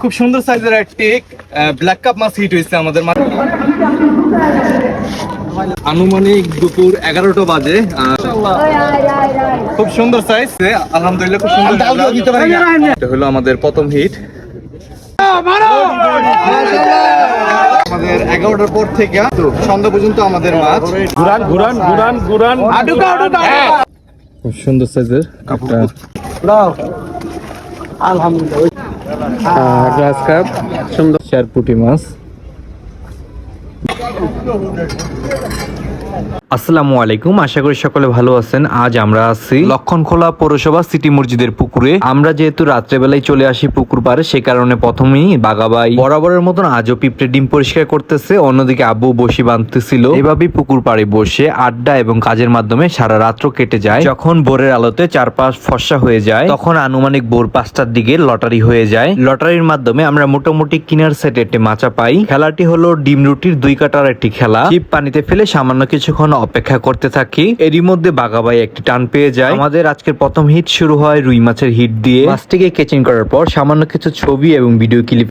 খুব সুন্দর সাইজের একটি ব্ল্যাক কাপ মাছ হিট হয়েছে আমাদের আনুমানিক দুপুর 11টা বাজে। খুব সুন্দর সাইজ, আলহামদুলিল্লাহ খুব সুন্দর। এটা হলো আমাদের প্রথম হিট। আমাদের 11টার পর থেকে সন্ধ্যা পর্যন্ত আমাদের মাছ। খুব সুন্দর সাইজের একটা গ্লাস কাপ, সুন্দর চারপুটি মাছ। আসসালামু আলাইকুম, আশা করি সকলে ভালো আছেন। আজ আমরা আছি লক্ষণখোলা পৌরসভা সিটি মসজিদের পুকুরে। আমরা যেহেতু রাত্রেবেলায় চলে আসি পুকুর পাড়ে, সে কারণে প্রথমেই বাগাবাই বরাবরের মতন আজও পিঁপড়ে ডিম পরিষ্কার করতেছে, অন্যদিকে আব্বু বসি বাঁধতেছিল। এভাবেই পুকুর পাড়ে বসে আড্ডা এবং কাজের মাধ্যমে সারা রাত্র কেটে যায়। যখন ভোরের আলোতে চারপাশ ফর্সা হয়ে যায়, তখন আনুমানিক ভোর 5টার দিকে লটারি হয়ে যায়। লটারির মাধ্যমে আমরা মোটামুটি কিনার সেটে একটি মাচা পাই। খেলাটি হলো ডিম রুটির 2 কাটার একটি খেলা। চিপ পানিতে ফেলে সামান্য কিছুক্ষণ অপেক্ষা করতে থাকি। এরই মধ্যে বাঘাবাই একটি টান পেয়ে যায়। আমাদের আজকের প্রথম হিট শুরু হয় রুই মাছের হিট দিয়ে। মাছটিকে কেচিং করার পর সামান্য কিছু ছবি এবং ভিডিও ক্লিপ